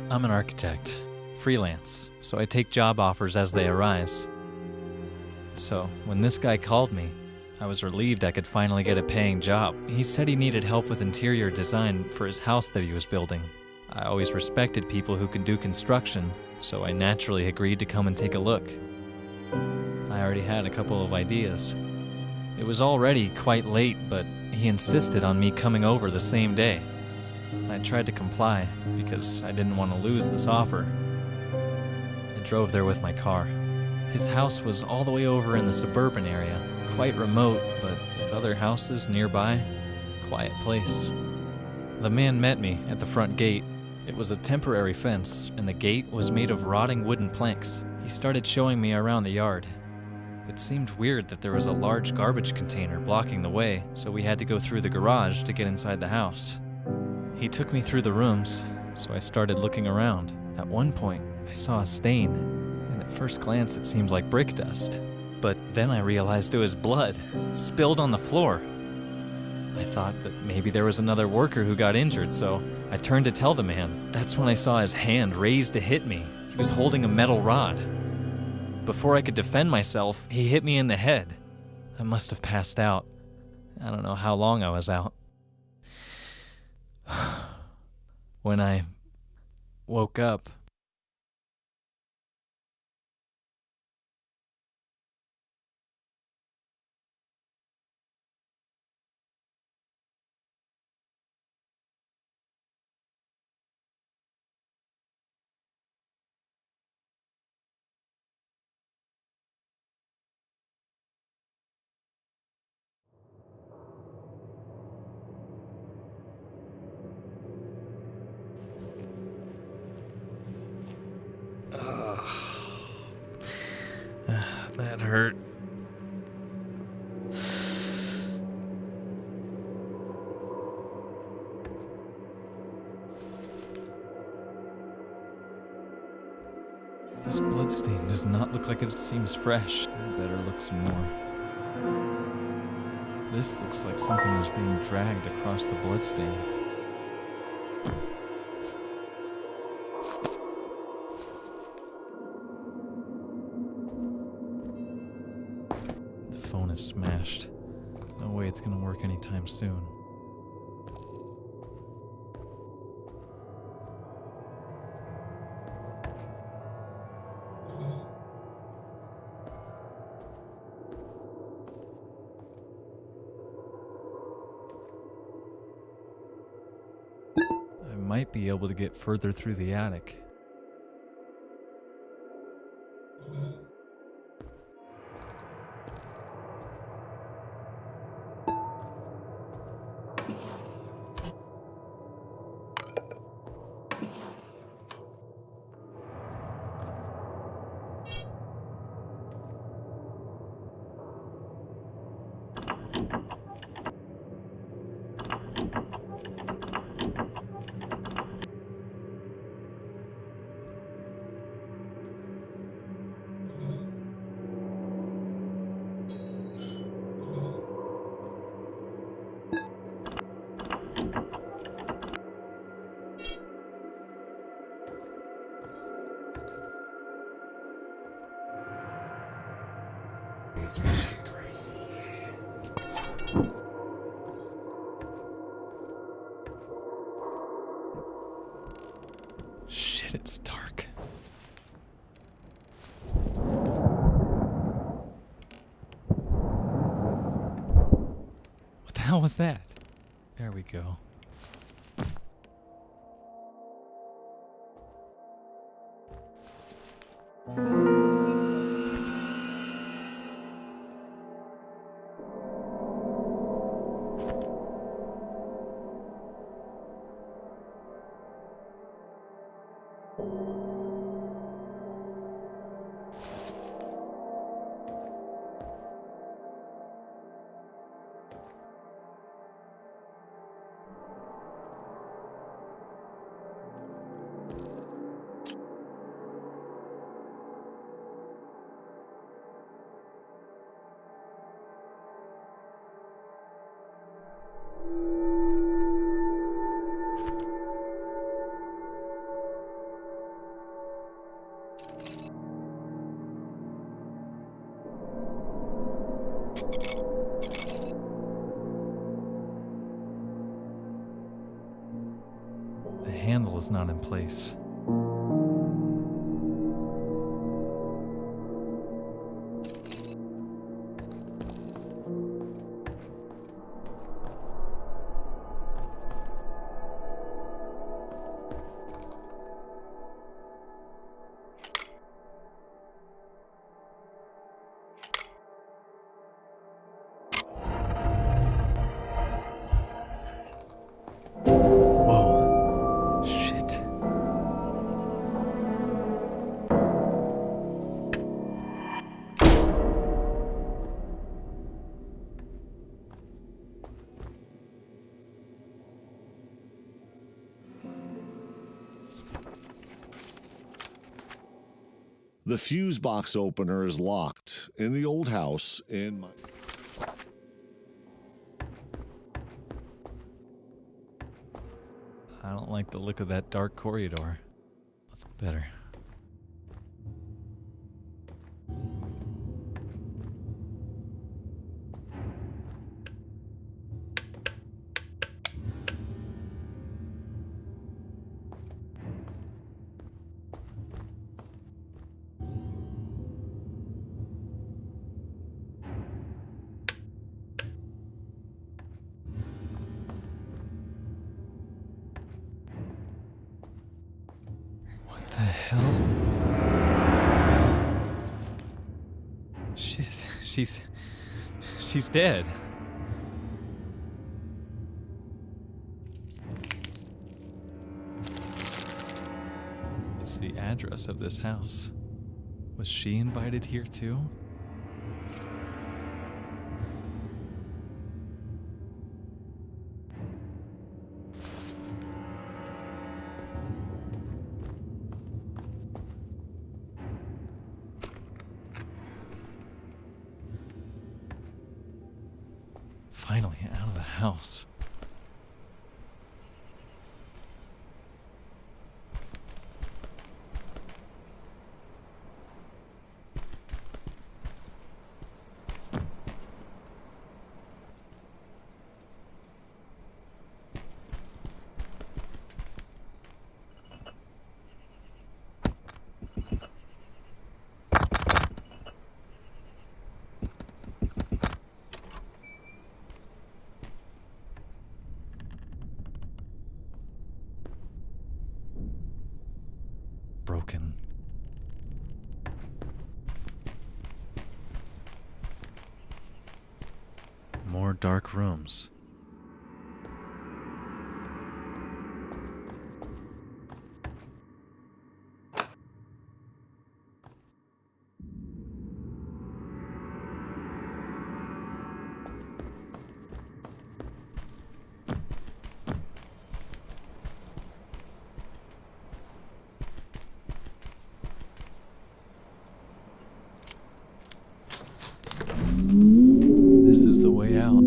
I'm an architect, freelance, so I take job offers as they arise. So when this guy called me, I was relieved I could finally get a paying job. He said he needed help with interior design for his house that he was building. I always respected people who can do construction, so I naturally agreed to come and take a look. I already had a couple of ideas. It was already quite late, but he insisted on me coming over the same day. I tried to comply because I didn't want to lose this offer. I drove there with my car. His house was all the way over in the suburban area, quite remote, but with other houses nearby, quiet place. The man met me at the front gate. It was a temporary fence, and the gate was made of rotting wooden planks. He started showing me around the yard. It seemed weird that there was a large garbage container blocking the way, so we had to go through the garage to get inside the house. He took me through the rooms, so I started looking around. At one point, I saw a stain, and at first glance it seemed like brick dust. But then I realized it was blood, spilled on the floor. I thought that maybe there was another worker who got injured, so I turned to tell the man. That's when I saw his hand raised to hit me. He was holding a metal rod. Before I could defend myself, he hit me in the head. I must have passed out. I don't know how long I was out. When I woke up, that hurt. This bloodstain does not look like it seems fresh. I better look some more. This looks like something was being dragged across the bloodstain. The phone is smashed. No way it's gonna work anytime soon. I might be able to get further through the attic. Shit, it's dark. What the hell was that? There we go. was not in place. Whoa. Shit. The fuse box opener is locked in the old house in my... I don't like the look of that dark corridor. That's better. What the hell? Shit, she's dead. It's the address of this house. Was she invited here too? Finally out of the house. Broken. More dark rooms. This is the way out.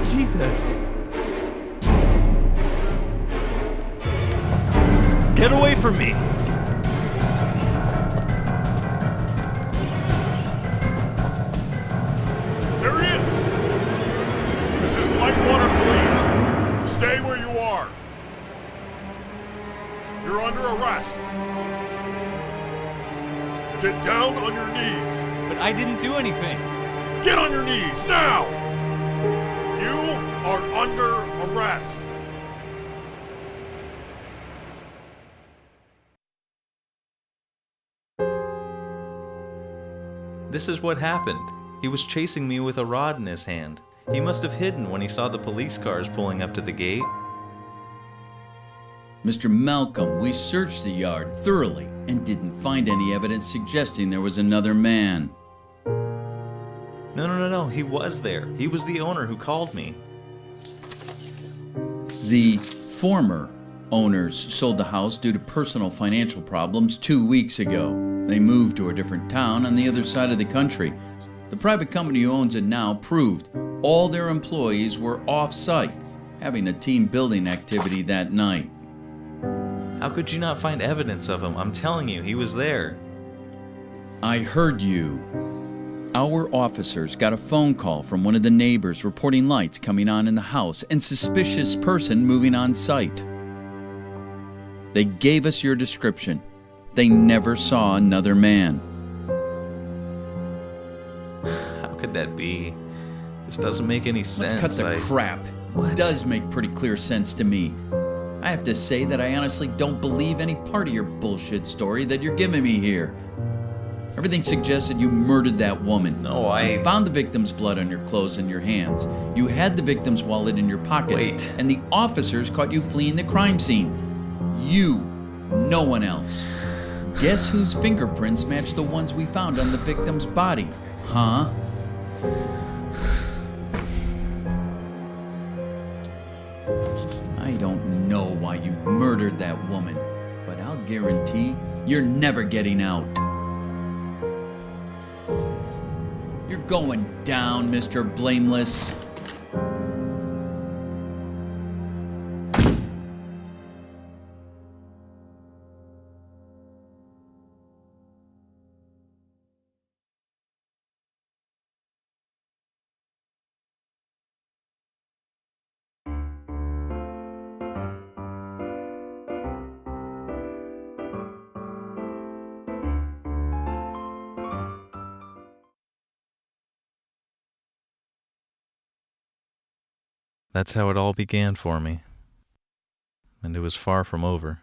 Jesus! Get away from me! There he is! This is Lightwater Police. Stay where you are. You're under arrest. Get down on your knees. But I didn't do anything! Get on your knees, now! You are under arrest. This is what happened. He was chasing me with a rod in his hand. He must have hidden when he saw the police cars pulling up to the gate. Mr. Malcolm, we searched the yard thoroughly and didn't find any evidence suggesting there was another man. No, he was there. He was the owner who called me. The former Owners sold the house due to personal financial problems 2 weeks ago. They moved to a different town on the other side of the country. The private company who owns it now proved all their employees were off-site, having a team building activity that night. How could you not find evidence of him? I'm telling you, he was there. I heard you. Our officers got a phone call from one of the neighbors reporting lights coming on in the house and suspicious person moving on site. They gave us your description. They never saw another man. How could that be? This doesn't make any sense. Let's cut the crap. What? It does make pretty clear sense to me. I have to say that I honestly don't believe any part of your bullshit story that you're giving me here. Everything suggests that you murdered that woman. No, I found the victim's blood on your clothes and your hands. You had the victim's wallet in your pocket. Wait. And the officers caught you fleeing the crime scene. You, no one else. Guess whose fingerprints match the ones we found on the victim's body? Huh? I don't know why you murdered that woman, but I'll guarantee you're never getting out. You're going down, Mr. Blameless. That's how it all began for me. And it was far from over.